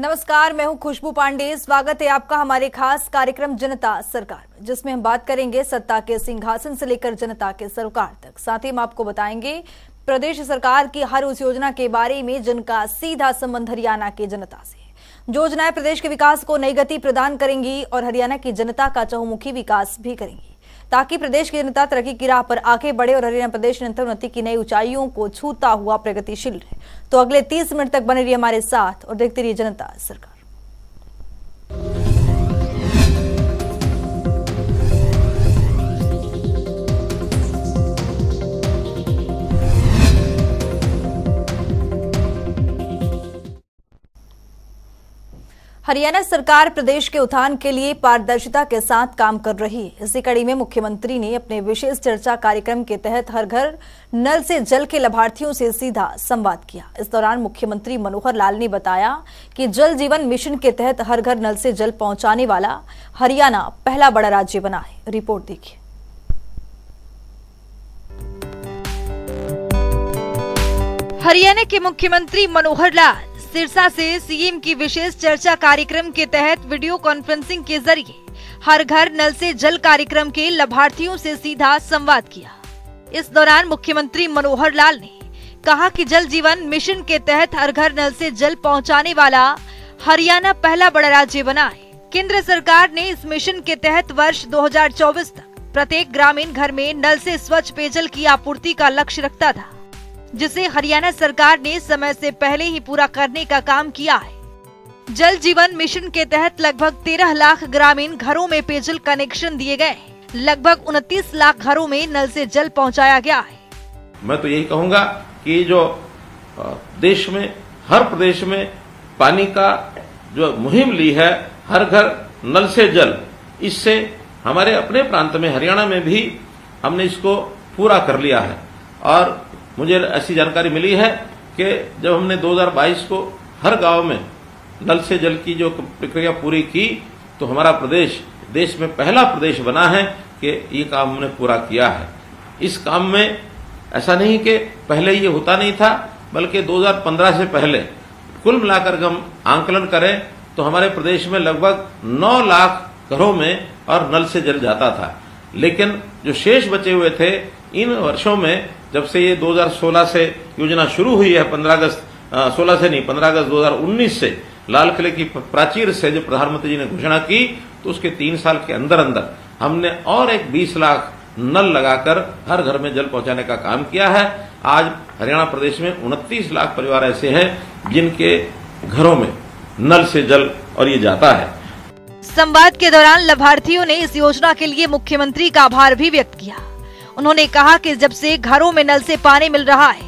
नमस्कार, मैं हूं खुशबू पांडे। स्वागत है आपका हमारे खास कार्यक्रम जनता सरकार में, जिसमें हम बात करेंगे सत्ता के सिंहासन से लेकर जनता के सरोकार तक। साथ ही हम आपको बताएंगे प्रदेश सरकार की हर उस योजना के बारे में जिनका सीधा संबंध हरियाणा की जनता से है। जो योजनाएं प्रदेश के विकास को नई गति प्रदान करेंगी और हरियाणा की जनता का चहुमुखी विकास भी करेंगी, ताकि प्रदेश की जनता तरक्की की राह पर आगे बढ़े और हरियाणा प्रदेश निरंतर उन्नति की नई ऊंचाइयों को छूता हुआ प्रगतिशील रहे। तो अगले 30 मिनट तक बने रहिए हमारे साथ और देखते रहिए जनता सरकार। हरियाणा सरकार प्रदेश के उत्थान के लिए पारदर्शिता के साथ काम कर रही है। इसी कड़ी में मुख्यमंत्री ने अपने विशेष चर्चा कार्यक्रम के तहत हर घर नल से जल के लाभार्थियों से सीधा संवाद किया। इस दौरान मुख्यमंत्री मनोहर लाल ने बताया कि जल जीवन मिशन के तहत हर घर नल से जल पहुंचाने वाला हरियाणा पहला बड़ा राज्य बना है। रिपोर्ट देखिए। हरियाणा के मुख्यमंत्री मनोहर लाल सिरसा से सीएम की विशेष चर्चा कार्यक्रम के तहत वीडियो कॉन्फ्रेंसिंग के जरिए हर घर नल से जल कार्यक्रम के लाभार्थियों से सीधा संवाद किया। इस दौरान मुख्यमंत्री मनोहर लाल ने कहा कि जल जीवन मिशन के तहत हर घर नल से जल पहुंचाने वाला हरियाणा पहला बड़ा राज्य बना है। केंद्र सरकार ने इस मिशन के तहत वर्ष 2024 तक प्रत्येक ग्रामीण घर में नल से स्वच्छ पेयजल की आपूर्ति का लक्ष्य रखता था, जिसे हरियाणा सरकार ने समय से पहले ही पूरा करने का काम किया है। जल जीवन मिशन के तहत लगभग 13 लाख ग्रामीण घरों में पेयजल कनेक्शन दिए गए। लगभग 29 लाख घरों में नल से जल पहुंचाया गया है। मैं तो यही कहूंगा कि जो देश में हर प्रदेश में पानी का जो मुहिम ली है, हर घर नल से जल, इससे हमारे अपने प्रांत में हरियाणा में भी हमने इसको पूरा कर लिया है। और मुझे ऐसी जानकारी मिली है कि जब हमने 2022 को हर गांव में नल से जल की जो प्रक्रिया पूरी की, तो हमारा प्रदेश देश में पहला प्रदेश बना है कि ये काम हमने पूरा किया है। इस काम में ऐसा नहीं कि पहले ये होता नहीं था, बल्कि 2015 से पहले कुल मिलाकर हम आंकलन करें तो हमारे प्रदेश में लगभग 9 लाख घरों में और नल से जल जाता था। लेकिन जो शेष बचे हुए थे, इन वर्षों में जब से ये 2016 से योजना शुरू हुई है, 15 अगस्त 2019 से लाल किले की प्राचीर से जब प्रधानमंत्री जी ने घोषणा की, तो उसके 3 साल के अंदर अंदर हमने और एक 20 लाख नल लगाकर हर घर में जल पहुंचाने का काम किया है। आज हरियाणा प्रदेश में 29 लाख परिवार ऐसे हैं जिनके घरों में नल से जल और ये जाता है। संवाद के दौरान लाभार्थियों ने इस योजना के लिए मुख्यमंत्री का आभार भी व्यक्त किया। उन्होंने कहा कि जब से घरों में नल से पानी मिल रहा है,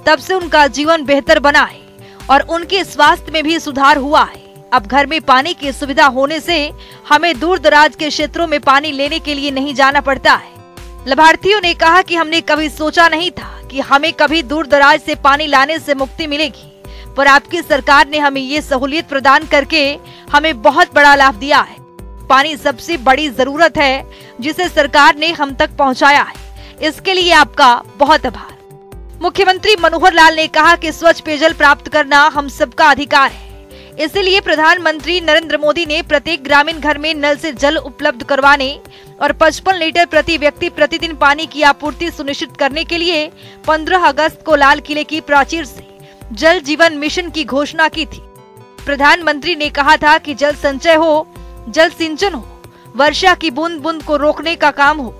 तब से उनका जीवन बेहतर बना है और उनके स्वास्थ्य में भी सुधार हुआ है। अब घर में पानी की सुविधा होने से हमें दूर दराज के क्षेत्रों में पानी लेने के लिए नहीं जाना पड़ता है। लाभार्थियों ने कहा कि हमने कभी सोचा नहीं था कि हमें कभी दूर दराज से पानी लाने से मुक्ति मिलेगी, पर आपकी सरकार ने हमें ये सहूलियत प्रदान करके हमें बहुत बड़ा लाभ दिया है। पानी सबसे बड़ी जरूरत है, जिसे सरकार ने हम तक पहुँचाया है। इसके लिए आपका बहुत आभार। मुख्यमंत्री मनोहर लाल ने कहा कि स्वच्छ पेयजल प्राप्त करना हम सबका अधिकार है। इसलिए प्रधानमंत्री नरेंद्र मोदी ने प्रत्येक ग्रामीण घर में नल से जल उपलब्ध करवाने और 55 लीटर प्रति व्यक्ति प्रतिदिन पानी की आपूर्ति सुनिश्चित करने के लिए 15 अगस्त को लाल किले की प्राचीर से जल जीवन मिशन की घोषणा की थी। प्रधानमंत्री ने कहा था कि जल संचय हो, जल सिंचन हो, वर्षा की बूंद बूंद को रोकने का काम हो,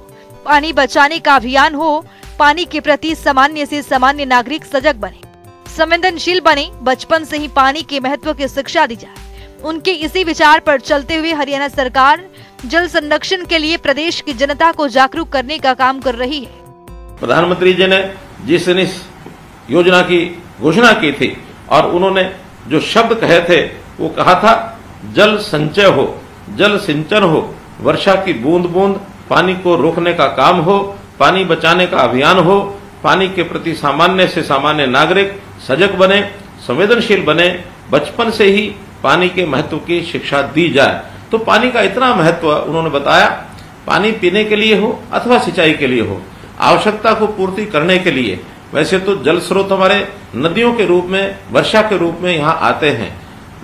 पानी बचाने का अभियान हो, पानी के प्रति सामान्य से सामान्य नागरिक सजग बने, संवेदनशील बने, बचपन से ही पानी के महत्व की शिक्षा दी जाए। उनके इसी विचार पर चलते हुए हरियाणा सरकार जल संरक्षण के लिए प्रदेश की जनता को जागरूक करने का काम कर रही है। प्रधानमंत्री जी ने जिस योजना की घोषणा की थी और उन्होंने जो शब्द कहे थे, वो कहा था जल संचय हो, जल सिंचन हो, वर्षा की बूंद बूंद पानी को रोकने का काम हो, पानी बचाने का अभियान हो, पानी के प्रति सामान्य से सामान्य नागरिक सजग बने, संवेदनशील बने, बचपन से ही पानी के महत्व की शिक्षा दी जाए। तो पानी का इतना महत्व उन्होंने बताया, पानी पीने के लिए हो अथवा सिंचाई के लिए हो, आवश्यकता को पूर्ति करने के लिए। वैसे तो जल स्रोत हमारे नदियों के रूप में, वर्षा के रूप में यहाँ आते हैं,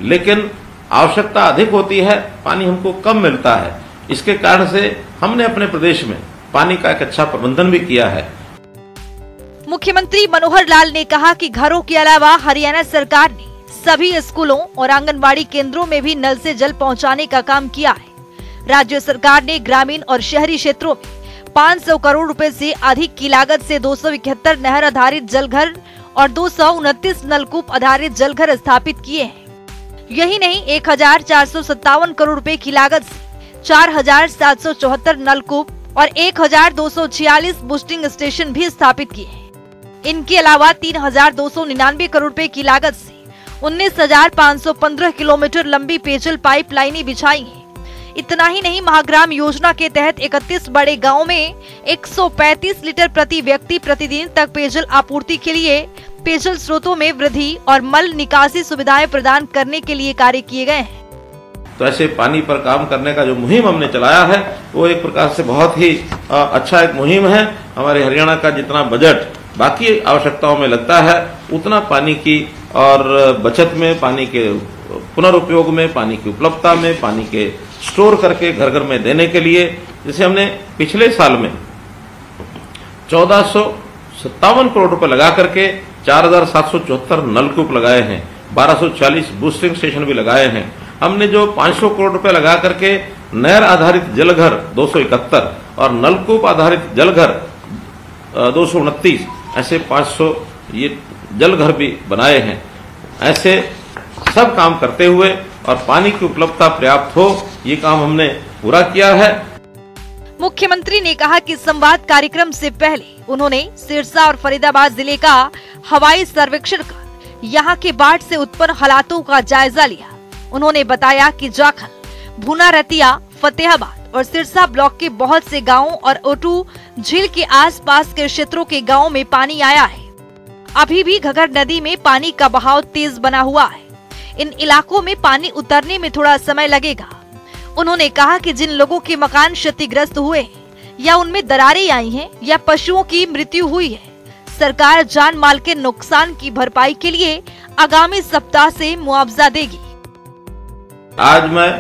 लेकिन आवश्यकता अधिक होती है, पानी हमको कम मिलता है। इसके कारण से हमने अपने प्रदेश में पानी का एक अच्छा प्रबंधन भी किया है। मुख्यमंत्री मनोहर लाल ने कहा कि घरों के अलावा हरियाणा सरकार ने सभी स्कूलों और आंगनबाड़ी केंद्रों में भी नल से जल पहुंचाने का काम किया है। राज्य सरकार ने ग्रामीण और शहरी क्षेत्रों में 500 करोड़ रुपए से अधिक की लागत से 271 नहर आधारित जलघर और 229 नलकूप आधारित जलघर स्थापित किए हैं। यही नहीं, 1457 करोड़ रुपए की लागत से 4774 नलकूप और 1246 बूस्टिंग स्टेशन भी स्थापित किए हैं। इनके अलावा 3299 करोड़ रुपए की लागत से 19,515 किलोमीटर लंबी पेयजल पाइपलाइनें बिछाई हैं। इतना ही नहीं, महाग्राम योजना के तहत 31 बड़े गांवों में 135 लीटर प्रति व्यक्ति प्रतिदिन तक पेयजल आपूर्ति के लिए पेयजल स्रोतों में वृद्धि और मल निकासी सुविधाएं प्रदान करने के लिए कार्य किए गए हैं। तो ऐसे पानी पर काम करने का जो मुहिम हमने चलाया है वो एक प्रकार से बहुत ही अच्छा एक मुहिम है। हमारे हरियाणा का जितना बजट बाकी आवश्यकताओं में लगता है, उतना पानी की और बचत में, पानी के पुनरुपयोग में, पानी की उपलब्धता में, पानी के स्टोर करके घर घर में देने के लिए, जैसे हमने पिछले साल में 1457 करोड़ रुपए लगा करके 4774 नलकूप लगाए हैं, 1240 बूस्टिंग स्टेशन भी लगाए हैं। हमने जो 500 करोड़ रुपए लगा करके नहर आधारित जलघर 271 और नलकूप आधारित जलघर 229, ऐसे 500 ये जलघर भी बनाए हैं। ऐसे सब काम करते हुए और पानी की उपलब्धता पर्याप्त हो, ये काम हमने पूरा किया है। मुख्यमंत्री ने कहा कि संवाद कार्यक्रम से पहले उन्होंने सिरसा और फरीदाबाद जिले का हवाई सर्वेक्षण कर यहां के बाढ़ से उत्पन्न हालातों का जायजा लिया। उन्होंने बताया कि जाखल, भूना, रतिया, फतेहाबाद और सिरसा ब्लॉक के बहुत से गांवों और ओटू झील के आसपास के क्षेत्रों के गांवों में पानी आया है। अभी भी घग्गर नदी में पानी का बहाव तेज बना हुआ है। इन इलाकों में पानी उतरने में थोड़ा समय लगेगा। उन्होंने कहा कि जिन लोगों के मकान क्षतिग्रस्त हुए हैं या उनमें दरारें आई हैं या पशुओं की मृत्यु हुई है, सरकार जान माल के नुकसान की भरपाई के लिए आगामी सप्ताह से मुआवजा देगी। आज मैं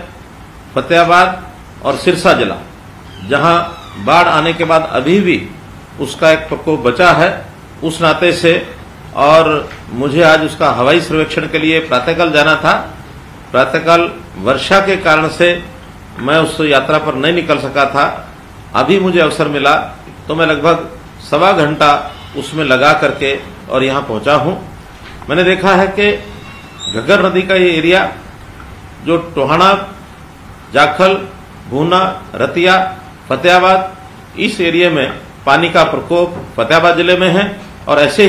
फतेहाबाद और सिरसा जिला, जहां बाढ़ आने के बाद अभी भी उसका एक प्रकोप बचा है, उस नाते से, और मुझे आज उसका हवाई सर्वेक्षण के लिए प्रातःकाल जाना था। प्रातःकाल वर्षा के कारण से मैं उस यात्रा पर नहीं निकल सका था। अभी मुझे अवसर मिला तो मैं लगभग 1.25 घंटा उसमें लगा करके और यहाँ पहुंचा हूँ। मैंने देखा है कि घग्गर नदी का ये एरिया जो टोहाना, जाखल, भूना, रतिया, फतेहाबाद, इस एरिया में पानी का प्रकोप फतेहाबाद जिले में है, और ऐसे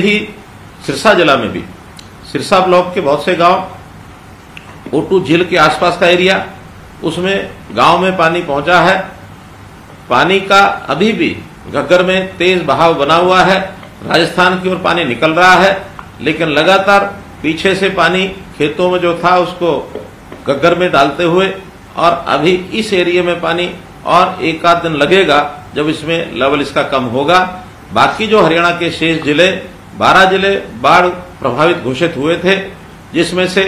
ही सिरसा जिला में भी, सिरसा ब्लॉक के बहुत से गांव, ओटू झील के आसपास का एरिया, उसमें गांव में पानी पहुंचा है। पानी का अभी भी घग्गर में तेज बहाव बना हुआ है। राजस्थान की ओर पानी निकल रहा है, लेकिन लगातार पीछे से पानी खेतों में जो था उसको घग्गर में डालते हुए, और अभी इस एरिया में पानी और 1 दिन लगेगा जब इसमें लेवल इसका कम होगा। बाकी जो हरियाणा के शेष जिले, 12 जिले बाढ़ प्रभावित घोषित हुए थे, जिसमें से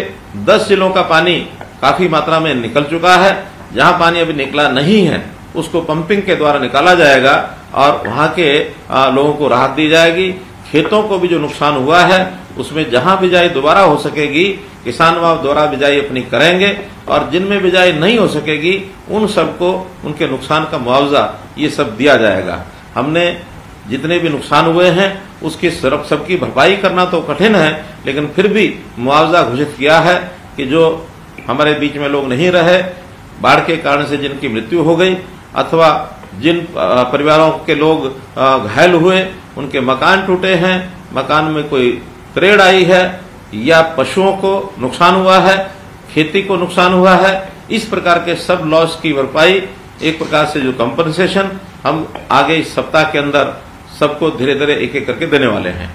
10 जिलों का पानी काफी मात्रा में निकल चुका है। जहां पानी अभी निकला नहीं है उसको पंपिंग के द्वारा निकाला जाएगा और वहां के लोगों को राहत दी जाएगी। खेतों को भी जो नुकसान हुआ है उसमें जहां बिजाई दोबारा हो सकेगी, किसान वहां दोबारा बिजाई अपनी करेंगे, और जिनमें बिजाई नहीं हो सकेगी उन सबको उनके नुकसान का मुआवजा ये सब दिया जाएगा। हमने जितने भी नुकसान हुए हैं उसकी सबकी भरपाई करना तो कठिन है, लेकिन फिर भी मुआवजा घोषित किया है कि जो हमारे बीच में लोग नहीं रहे, बाढ़ के कारण से जिनकी मृत्यु हो गई, अथवा जिन परिवारों के लोग घायल हुए, उनके मकान टूटे हैं, मकान में कोई त्रेड़ आई है, या पशुओं को नुकसान हुआ है, खेती को नुकसान हुआ है, इस प्रकार के सब लॉस की भरपाई, एक प्रकार से जो कंपनसेशन हम आगे इस सप्ताह के अंदर सबको धीरे धीरे एक एक करके देने वाले हैं।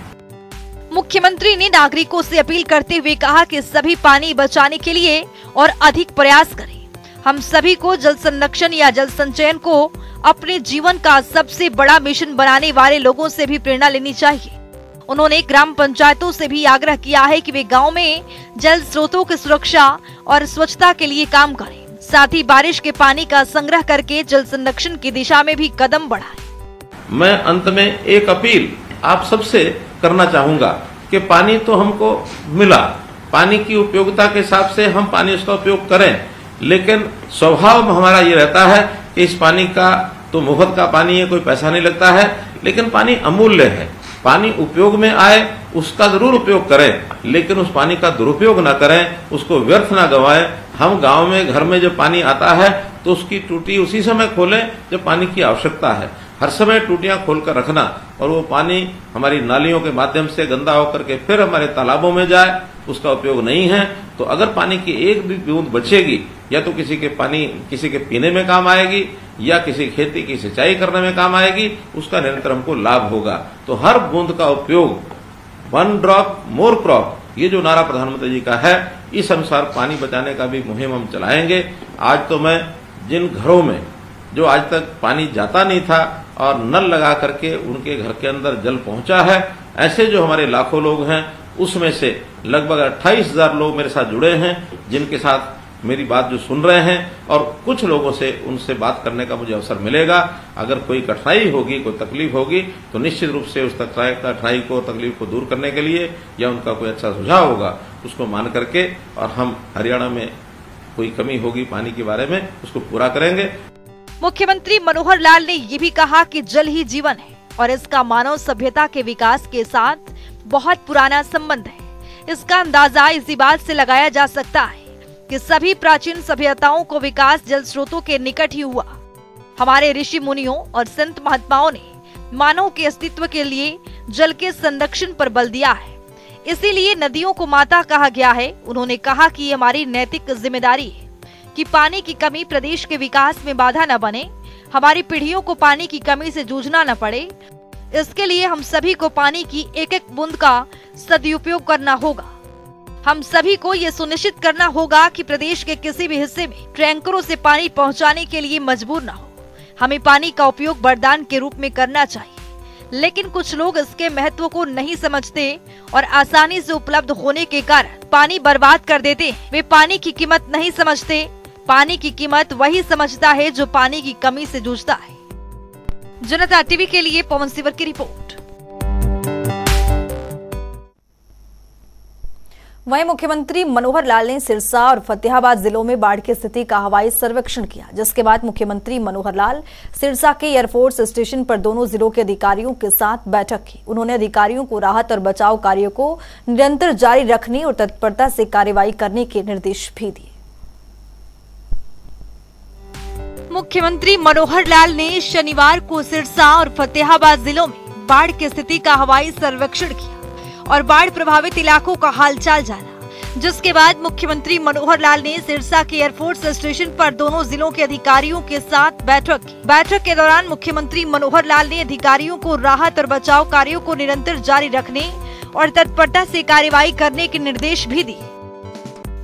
मुख्यमंत्री ने नागरिकों से अपील करते हुए कहा कि सभी पानी बचाने के लिए और अधिक प्रयास करें। हम सभी को जल संरक्षण या जल संचयन को अपने जीवन का सबसे बड़ा मिशन बनाने वाले लोगों से भी प्रेरणा लेनी चाहिए। उन्होंने ग्राम पंचायतों से भी आग्रह किया है कि वे गांव में जल स्रोतों की सुरक्षा और स्वच्छता के लिए काम करें। साथ ही बारिश के पानी का संग्रह करके जल संरक्षण की दिशा में भी कदम बढ़ाएं। मैं अंत में एक अपील आप सबसे करना चाहूंगा कि पानी तो हमको मिला, पानी की उपयोगिता के हिसाब से हम पानी उसका उपयोग करें, लेकिन स्वभाव हमारा ये रहता है कि इस पानी का तो मुफ्त का पानी है, कोई पैसा नहीं लगता है, लेकिन पानी अमूल्य है। पानी उपयोग में आए उसका जरूर उपयोग करें, लेकिन उस पानी का दुरुपयोग न करें, उसको व्यर्थ न गवाएं। हम गांव में घर में जब पानी आता है तो उसकी टूटी उसी समय खोलें जब पानी की आवश्यकता है। हर समय टूटियां खोलकर रखना और वो पानी हमारी नालियों के माध्यम से गंदा होकर के फिर हमारे तालाबों में जाए, उसका उपयोग नहीं है। तो अगर पानी की एक भी बूंद बचेगी या तो किसी के पीने में काम आएगी या किसी खेती की सिंचाई करने में काम आएगी, उसका निरंतर हमको लाभ होगा। तो हर बूंद का उपयोग, 1 ड्रॉप मोर क्रॉप, ये जो नारा प्रधानमंत्री जी का है, इस अनुसार पानी बचाने का भी मुहिम हम चलाएंगे। आज तो मैं जिन घरों में जो आज तक पानी जाता नहीं था और नल लगा करके उनके घर के अंदर जल पहुंचा है, ऐसे जो हमारे लाखों लोग हैं उसमें से लगभग 28,000 लोग मेरे साथ जुड़े हैं, जिनके साथ मेरी बात जो सुन रहे हैं, और कुछ लोगों से उनसे बात करने का मुझे अवसर मिलेगा। अगर कोई कठिनाई होगी, कोई तकलीफ होगी, तो निश्चित रूप से उस कठिनाई को, तकलीफ को दूर करने के लिए या उनका कोई अच्छा सुझाव होगा उसको मान करके, और हम हरियाणा में कोई कमी होगी पानी के बारे में उसको पूरा करेंगे। मुख्यमंत्री मनोहर लाल ने ये भी कहा कि जल ही जीवन है और इसका मानव सभ्यता के विकास के साथ बहुत पुराना संबंध है। इसका अंदाजा इसी बात से लगाया जा सकता है कि सभी प्राचीन सभ्यताओं को विकास जल स्रोतों के निकट ही हुआ। हमारे ऋषि मुनियों और संत महात्माओं ने मानव के अस्तित्व के लिए जल के संरक्षण पर बल दिया है, इसीलिए नदियों को माता कहा गया है। उन्होंने कहा कि ये हमारी नैतिक जिम्मेदारी है कि पानी की कमी प्रदेश के विकास में बाधा न बने, हमारी पीढ़ियों को पानी की कमी से जूझना न पड़े। इसके लिए हम सभी को पानी की एक एक बूंद का सदुपयोग करना होगा। हम सभी को ये सुनिश्चित करना होगा कि प्रदेश के किसी भी हिस्से में टैंकरों से पानी पहुंचाने के लिए मजबूर न हो। हमें पानी का उपयोग वरदान के रूप में करना चाहिए, लेकिन कुछ लोग इसके महत्व को नहीं समझते और आसानी से उपलब्ध होने के कारण पानी बर्बाद कर देते हैं। वे पानी की कीमत नहीं समझते। पानी की कीमत वही समझता है जो पानी की कमी से जूझता है। जनता टीवी के लिए पवन सिवर की रिपोर्ट। वहीं मुख्यमंत्री मनोहर लाल ने सिरसा और फतेहाबाद जिलों में बाढ़ की स्थिति का हवाई सर्वेक्षण किया, जिसके बाद मुख्यमंत्री मनोहर लाल सिरसा के एयरफोर्स स्टेशन पर दोनों जिलों के अधिकारियों के साथ बैठक की। उन्होंने अधिकारियों को राहत और बचाव कार्यों को निरंतर जारी रखने और तत्परता से कार्रवाई करने के निर्देश भी दिए। मुख्यमंत्री मनोहर लाल ने शनिवार को सिरसा और फतेहाबाद जिलों में बाढ़ की स्थिति का हवाई सर्वेक्षण किया और बाढ़ प्रभावित इलाकों का हालचाल जाना, जिसके बाद मुख्यमंत्री मनोहर लाल ने सिरसा के एयरफोर्स स्टेशन पर दोनों जिलों के अधिकारियों के साथ बैठक की। बैठक के दौरान मुख्यमंत्री मनोहर लाल ने अधिकारियों को राहत और बचाव कार्यों को निरंतर जारी रखने और तत्परता से कार्रवाई करने के निर्देश भी दिए।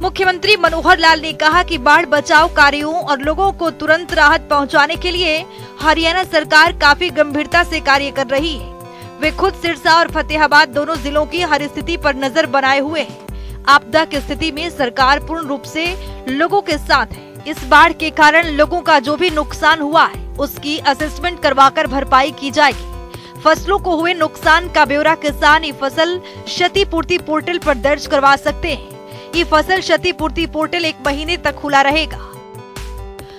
मुख्यमंत्री मनोहर लाल ने कहा कि बाढ़ बचाव कार्यों और लोगों को तुरंत राहत पहुंचाने के लिए हरियाणा सरकार काफी गंभीरता से कार्य कर रही है। वे खुद सिरसा और फतेहाबाद दोनों जिलों की हर स्थिति पर नजर बनाए हुए हैं। आपदा की स्थिति में सरकार पूर्ण रूप से लोगों के साथ है। इस बाढ़ के कारण लोगों का जो भी नुकसान हुआ है उसकी असेसमेंट करवाकर भरपाई की जाएगी। फसलों को हुए नुकसान का ब्यौरा किसान ई फसल क्षतिपूर्ति पोर्टल पर दर्ज करवा सकते हैं। ये फसल क्षतिपूर्ति पोर्टल 1 महीने तक खुला रहेगा।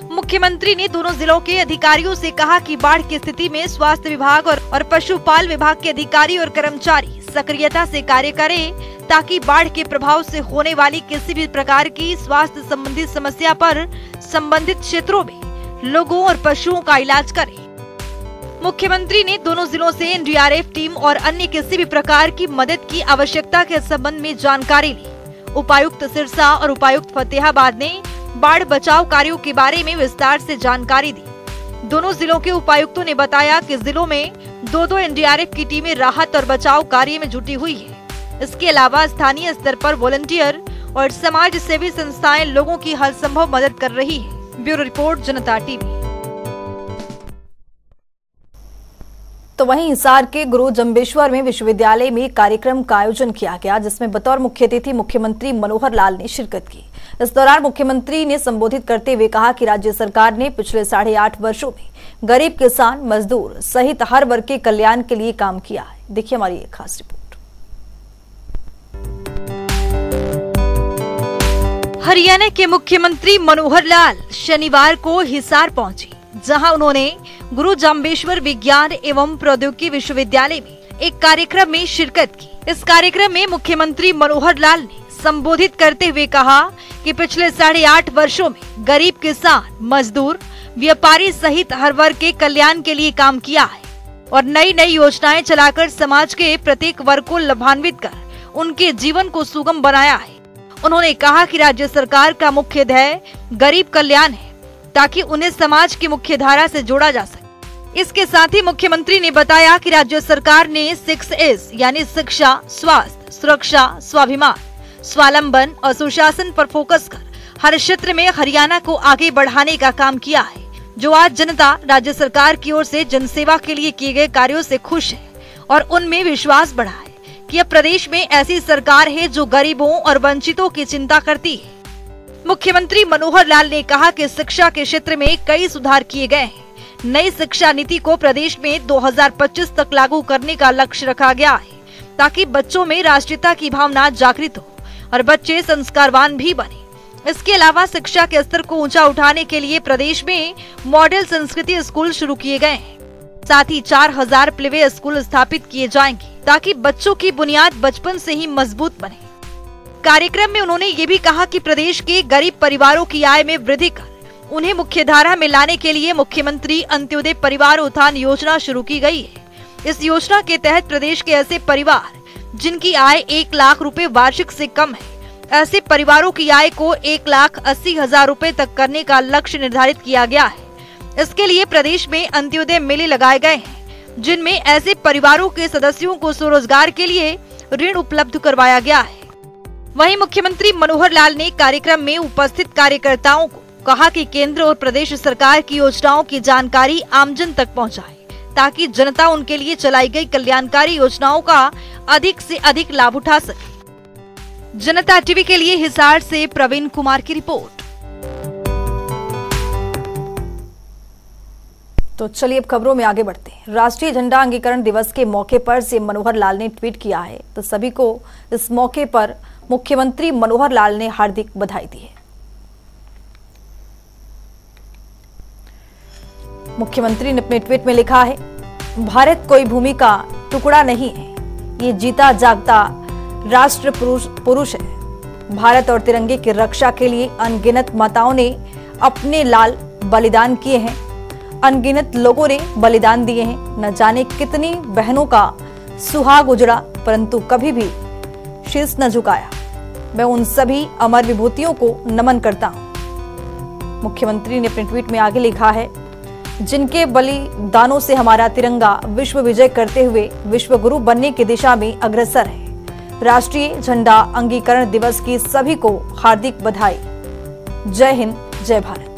मुख्यमंत्री ने दोनों जिलों के अधिकारियों से कहा कि बाढ़ की स्थिति में स्वास्थ्य विभाग और पशुपाल विभाग के अधिकारी और कर्मचारी सक्रियता से कार्य करें, ताकि बाढ़ के प्रभाव से होने वाली किसी भी प्रकार की स्वास्थ्य संबंधित समस्या पर संबंधित क्षेत्रों में लोगों और पशुओं का इलाज करें। मुख्यमंत्री ने दोनों जिलों से एनडीआरएफ टीम और अन्य किसी भी प्रकार की मदद की आवश्यकता के संबंध में जानकारी ली। उपायुक्त सिरसा और उपायुक्त फतेहाबाद ने बाढ़ बचाव कार्यों के बारे में विस्तार से जानकारी दी। दोनों जिलों के उपायुक्तों ने बताया कि जिलों में 2-2 एनडीआरएफ की टीमें राहत और बचाव कार्य में जुटी हुई है। इसके अलावा स्थानीय स्तर पर वॉलंटियर और समाज सेवी संस्थाएं लोगों की हर संभव मदद कर रही है। ब्यूरो रिपोर्ट, जनता टीवी। तो वहीं हिसार के गुरु जम्बेश्वर में विश्वविद्यालय में कार्यक्रम का आयोजन किया गया, जिसमें बतौर मुख्य अतिथि मुख्यमंत्री मनोहर लाल ने शिरकत की। इस दौरान मुख्यमंत्री ने संबोधित करते हुए कहा कि राज्य सरकार ने पिछले 8.5 वर्षों में गरीब, किसान, मजदूर सहित हर वर्ग के कल्याण के लिए काम किया है। देखिए हमारी एक खास रिपोर्ट। हरियाणा के मुख्यमंत्री मनोहर लाल शनिवार को हिसार पहुंचे, जहां उन्होंने गुरु जाम्बेश्वर विज्ञान एवं प्रौद्योगिकी विश्वविद्यालय में एक कार्यक्रम में शिरकत की। इस कार्यक्रम में मुख्यमंत्री मनोहर लाल ने संबोधित करते हुए कहा कि पिछले 8.5 वर्षों में गरीब, किसान, मजदूर, व्यापारी सहित हर वर्ग के कल्याण के लिए काम किया है और नई नई योजनाएं चलाकर समाज के प्रत्येक वर्ग को लाभान्वित कर उनके जीवन को सुगम बनाया है। उन्होंने कहा कि राज्य सरकार का मुख्य ध्येय गरीब कल्याण है, ताकि उन्हें समाज की मुख्य धारा से जोड़ा जा सके। इसके साथ ही मुख्यमंत्री ने बताया कि राज्य सरकार ने 6S यानी शिक्षा, स्वास्थ्य, सुरक्षा, स्वाभिमान, स्वावलंबन और सुशासन पर फोकस कर हर क्षेत्र में हरियाणा को आगे बढ़ाने का काम किया है, जो आज जनता राज्य सरकार की ओर से जनसेवा के लिए किए गए कार्यों से खुश है और उनमें विश्वास बढ़ा है कि अब प्रदेश में ऐसी सरकार है जो गरीबों और वंचितों की चिंता करती है। मुख्यमंत्री मनोहर लाल ने कहा कि शिक्षा के क्षेत्र में कई सुधार किए गए हैं। नई शिक्षा नीति को प्रदेश में 2025 तक लागू करने का लक्ष्य रखा गया है, ताकि बच्चों में राष्ट्रीयता की भावना जागृत हो और बच्चे संस्कारवान भी बने। इसके अलावा शिक्षा के स्तर को ऊंचा उठाने के लिए प्रदेश में मॉडल संस्कृति स्कूल शुरू किए गए हैं। साथ ही 4000 प्लेवे स्कूल स्थापित किए जाएंगे, ताकि बच्चों की बुनियाद बचपन से ही मजबूत बने। कार्यक्रम में उन्होंने ये भी कहा कि प्रदेश के गरीब परिवारों की आय में वृद्धि कर उन्हें मुख्यधारा में लाने के लिए मुख्यमंत्री अंत्योदय परिवार उत्थान योजना शुरू की गई है। इस योजना के तहत प्रदेश के ऐसे परिवार जिनकी आय 1 लाख रुपए वार्षिक से कम है, ऐसे परिवारों की आय को 1,80,000 रुपए तक करने का लक्ष्य निर्धारित किया गया है। इसके लिए प्रदेश में अंत्योदय मेले लगाए गए हैं, जिनमें ऐसे परिवारों के सदस्यों को स्वरोजगार के लिए ऋण उपलब्ध करवाया गया है। वहीं मुख्यमंत्री मनोहर लाल ने कार्यक्रम में उपस्थित कार्यकर्ताओं को कहा कि केंद्र और प्रदेश सरकार की योजनाओं की जानकारी आमजन तक पहुंचाए, ताकि जनता उनके लिए चलाई गई कल्याणकारी योजनाओं का अधिक से अधिक लाभ उठा सके। जनता टीवी के लिए हिसार से प्रवीण कुमार की रिपोर्ट। तो चलिए अब खबरों में आगे बढ़ते हैं। राष्ट्रीय झंडा अंगीकरण दिवस के मौके पर सीएम मनोहर लाल ने ट्वीट किया है, तो सभी को इस मौके पर मुख्यमंत्री मनोहर लाल ने हार्दिक बधाई दी है। मुख्यमंत्री ने अपने ट्वीट में लिखा है, भारत कोई भूमि का टुकड़ा नहीं है, ये जीता जागता राष्ट्र पुरुष है। भारत और तिरंगे की रक्षा के लिए अनगिनत माताओं ने अपने लाल बलिदान किए हैं, अनगिनत लोगों ने बलिदान दिए हैं। न जाने कितनी बहनों का सुहाग उजड़ा, परंतु कभी भी शीश न झुकाया। मैं उन सभी अमर विभूतियों को नमन करता हूं। मुख्यमंत्री ने अपने ट्वीट में आगे लिखा है, जिनके बलिदानों से हमारा तिरंगा विश्व विजय करते हुए विश्व गुरु बनने की दिशा में अग्रसर है। राष्ट्रीय झंडा अंगीकरण दिवस की सभी को हार्दिक बधाई। जय हिंद, जय भारत।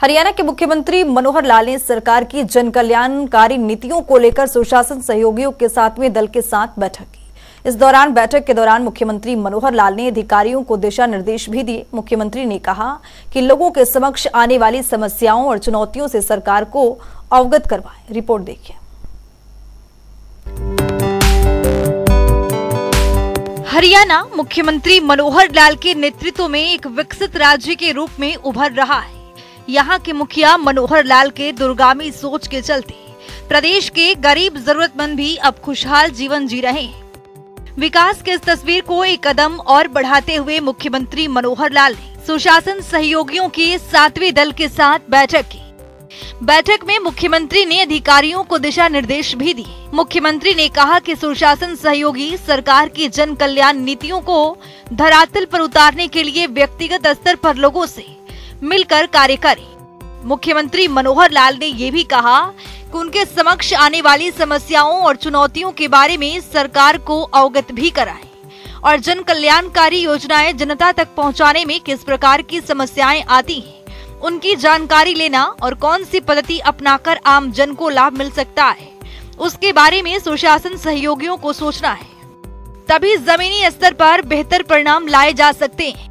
हरियाणा के मुख्यमंत्री मनोहर लाल ने सरकार की जन कल्याणकारी नीतियों को लेकर सुशासन सहयोगियों के 7वें दल के साथ बैठक की। इस दौरान बैठक के दौरान मुख्यमंत्री मनोहर लाल ने अधिकारियों को दिशा निर्देश भी दिए। मुख्यमंत्री ने कहा कि लोगों के समक्ष आने वाली समस्याओं और चुनौतियों से सरकार को अवगत करवाएं। रिपोर्ट देखिए। हरियाणा मुख्यमंत्री मनोहर लाल के नेतृत्व में एक विकसित राज्य के रूप में उभर रहा है। यहाँ के मुखिया मनोहर लाल के दूरगामी सोच के चलते प्रदेश के गरीब जरूरतमंद भी अब खुशहाल जीवन जी रहे हैं। विकास की इस तस्वीर को एक कदम और बढ़ाते हुए मुख्यमंत्री मनोहर लाल ने सुशासन सहयोगियों के 7वें दल के साथ बैठक की। बैठक में मुख्यमंत्री ने अधिकारियों को दिशा निर्देश भी दिए। मुख्यमंत्री ने कहा कि सुशासन सहयोगी सरकार की जन कल्याण नीतियों को धरातल पर उतारने के लिए व्यक्तिगत स्तर पर लोगों से मिलकर कार्य करें। मुख्यमंत्री मनोहर लाल ने ये भी कहा कि उनके समक्ष आने वाली समस्याओं और चुनौतियों के बारे में सरकार को अवगत भी कराएं और जन कल्याणकारी योजनाएं जनता तक पहुंचाने में किस प्रकार की समस्याएं आती हैं, उनकी जानकारी लेना और कौन सी पद्धति अपनाकर आम जन को लाभ मिल सकता है, उसके बारे में सुशासन सहयोगियों को सोचना है। तभी जमीनी स्तर पर बेहतर परिणाम लाए जा सकते हैं।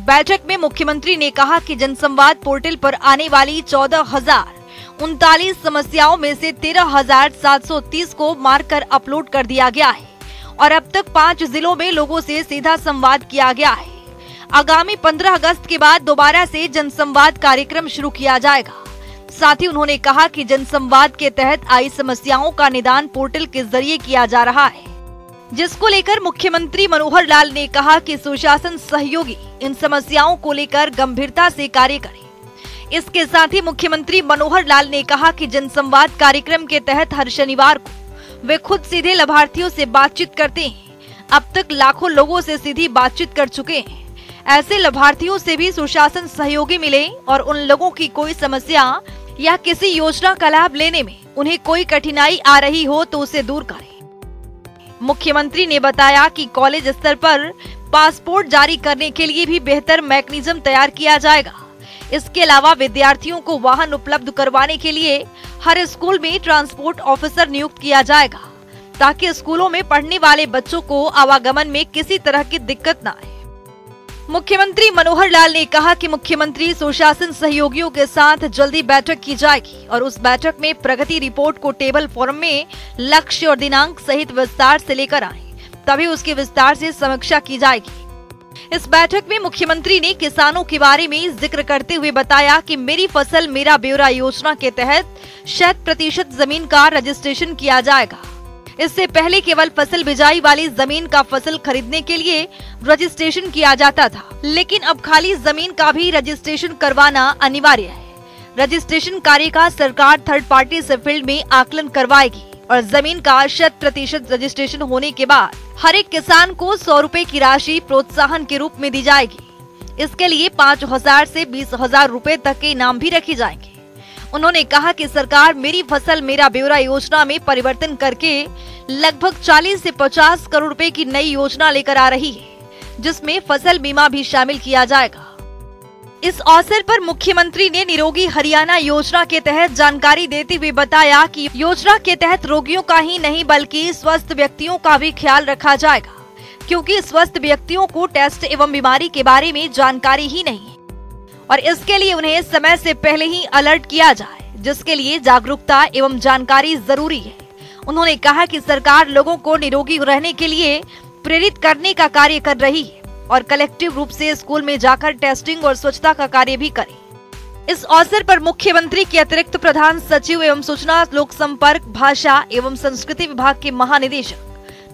बैठक में मुख्यमंत्री ने कहा कि जनसंवाद पोर्टल पर आने वाली 14,039 समस्याओं में से 13,730 को मार्क कर अपलोड कर दिया गया है और अब तक 5 जिलों में लोगों से सीधा संवाद किया गया है। आगामी 15 अगस्त के बाद दोबारा से जनसंवाद कार्यक्रम शुरू किया जाएगा। साथ ही उन्होंने कहा कि जनसंवाद के तहत आई समस्याओं का निदान पोर्टल के जरिए किया जा रहा है, जिसको लेकर मुख्यमंत्री मनोहर लाल ने कहा कि सुशासन सहयोगी इन समस्याओं को लेकर गंभीरता से कार्य करें। इसके साथ ही मुख्यमंत्री मनोहर लाल ने कहा कि जनसंवाद कार्यक्रम के तहत हर शनिवार को वे खुद सीधे लाभार्थियों से बातचीत करते हैं। अब तक लाखों लोगों से सीधी बातचीत कर चुके हैं। ऐसे लाभार्थियों से भी सुशासन सहयोगी मिले और उन लोगों की कोई समस्या या किसी योजना का लाभ लेने में उन्हें कोई कठिनाई आ रही हो तो उसे दूर करें। मुख्यमंत्री ने बताया कि कॉलेज स्तर पर पासपोर्ट जारी करने के लिए भी बेहतर मैकेनिज्म तैयार किया जाएगा। इसके अलावा विद्यार्थियों को वाहन उपलब्ध करवाने के लिए हर स्कूल में ट्रांसपोर्ट ऑफिसर नियुक्त किया जाएगा, ताकि स्कूलों में पढ़ने वाले बच्चों को आवागमन में किसी तरह की दिक्कत न आए। मुख्यमंत्री मनोहर लाल ने कहा कि मुख्यमंत्री सुशासन सहयोगियों के साथ जल्दी बैठक की जाएगी और उस बैठक में प्रगति रिपोर्ट को टेबल फॉर्म में लक्ष्य और दिनांक सहित विस्तार से लेकर आए, तभी उसकी विस्तार से समीक्षा की जाएगी। इस बैठक में मुख्यमंत्री ने किसानों के बारे में जिक्र करते हुए बताया कि मेरी फसल मेरा ब्यौरा योजना के तहत 100% जमीन का रजिस्ट्रेशन किया जाएगा। इससे पहले केवल फसल बिजाई वाली जमीन का फसल खरीदने के लिए रजिस्ट्रेशन किया जाता था, लेकिन अब खाली जमीन का भी रजिस्ट्रेशन करवाना अनिवार्य है। रजिस्ट्रेशन कार्य का सरकार थर्ड पार्टी से फील्ड में आकलन करवाएगी और जमीन का 100% रजिस्ट्रेशन होने के बाद हर एक किसान को 100 रुपए की राशि प्रोत्साहन के रूप में दी जाएगी। इसके लिए 5,000 से 20,000 रुपए तक के इनाम भी रखे जाएंगे। उन्होंने कहा कि सरकार मेरी फसल मेरा ब्यौरा योजना में परिवर्तन करके लगभग 40 से 50 करोड़ रुपए की नई योजना लेकर आ रही है, जिसमें फसल बीमा भी शामिल किया जाएगा। इस अवसर पर मुख्यमंत्री ने निरोगी हरियाणा योजना के तहत जानकारी देते हुए बताया कि योजना के तहत रोगियों का ही नहीं बल्कि स्वस्थ व्यक्तियों का भी ख्याल रखा जाएगा, क्योंकि स्वस्थ व्यक्तियों को टेस्ट एवं बीमारी के बारे में जानकारी ही नहीं है और इसके लिए उन्हें समय से पहले ही अलर्ट किया जाए, जिसके लिए जागरूकता एवं जानकारी जरूरी है। उन्होंने कहा कि सरकार लोगों को निरोगी रहने के लिए प्रेरित करने का कार्य कर रही है और कलेक्टिव रूप से स्कूल में जाकर टेस्टिंग और स्वच्छता का कार्य भी करे। इस अवसर पर मुख्यमंत्री के अतिरिक्त प्रधान सचिव एवं सूचना लोक संपर्क भाषा एवं संस्कृति विभाग के महानिदेशक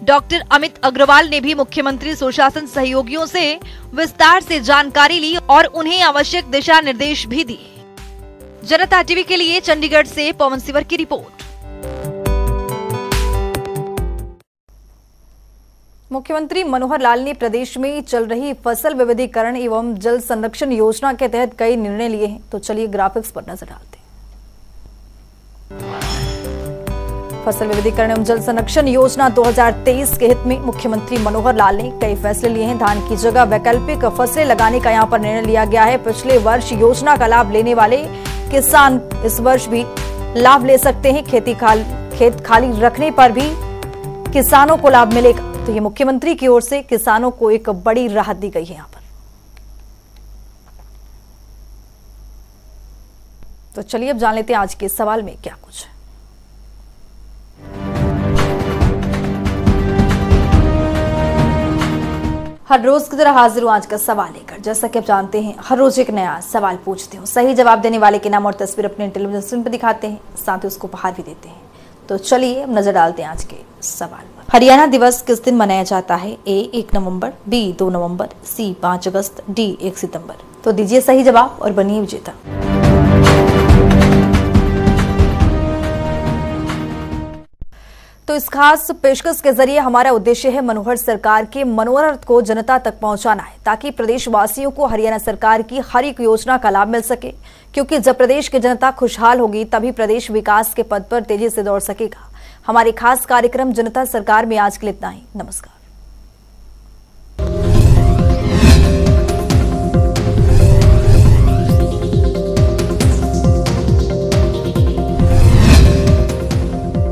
डॉक्टर अमित अग्रवाल ने भी मुख्यमंत्री सुशासन सहयोगियों से विस्तार से जानकारी ली और उन्हें आवश्यक दिशा निर्देश भी दिए। जनता टीवी के लिए चंडीगढ़ से पवन सिवर की रिपोर्ट। मुख्यमंत्री मनोहर लाल ने प्रदेश में चल रही फसल विविधीकरण एवं जल संरक्षण योजना के तहत कई निर्णय लिए हैं। तो चलिए ग्राफिक्स पर नजर डालते हैं। फसल विविधीकरण एवं जल संरक्षण योजना 2023 के हित में मुख्यमंत्री मनोहर लाल ने कई फैसले लिए हैं। धान की जगह वैकल्पिक फसलें लगाने का यहां पर निर्णय लिया गया है। पिछले वर्ष योजना का लाभ लेने वाले किसान इस वर्ष भी लाभ ले सकते हैं। खेत खाली रखने पर भी किसानों को लाभ मिलेगा। तो ये मुख्यमंत्री की ओर से किसानों को एक बड़ी राहत दी गई है यहां पर। तो चलिए अब जान लेते हैं आज के सवाल में क्या कुछ है। हर रोज की तरह हाजिर हूं आज का सवाल लेकर। जैसा कि आप जानते हैं हर रोज एक नया सवाल पूछते हूं। सही जवाब देने वाले के नाम और तस्वीर अपने टेलीविजन स्क्रीन पर दिखाते हैं, साथ ही उसको उपहार भी देते हैं। तो चलिए अब नजर डालते हैं आज के सवाल पर। हरियाणा दिवस किस दिन मनाया जाता है? ए 1 नवंबर, बी 2 नवंबर, सी 5 अगस्त, डी 1 सितंबर। तो दीजिए सही जवाब और बनिए विजेता। तो इस खास पेशकश के जरिए हमारा उद्देश्य है मनोहर सरकार के मनोरथ को जनता तक पहुंचाना है, ताकि प्रदेशवासियों को हरियाणा सरकार की हर एक योजना का लाभ मिल सके। क्योंकि जब प्रदेश की जनता खुशहाल होगी तभी प्रदेश विकास के पद पर तेजी से दौड़ सकेगा। हमारे खास कार्यक्रम जनता सरकार में आज के लिए इतना ही। नमस्कार।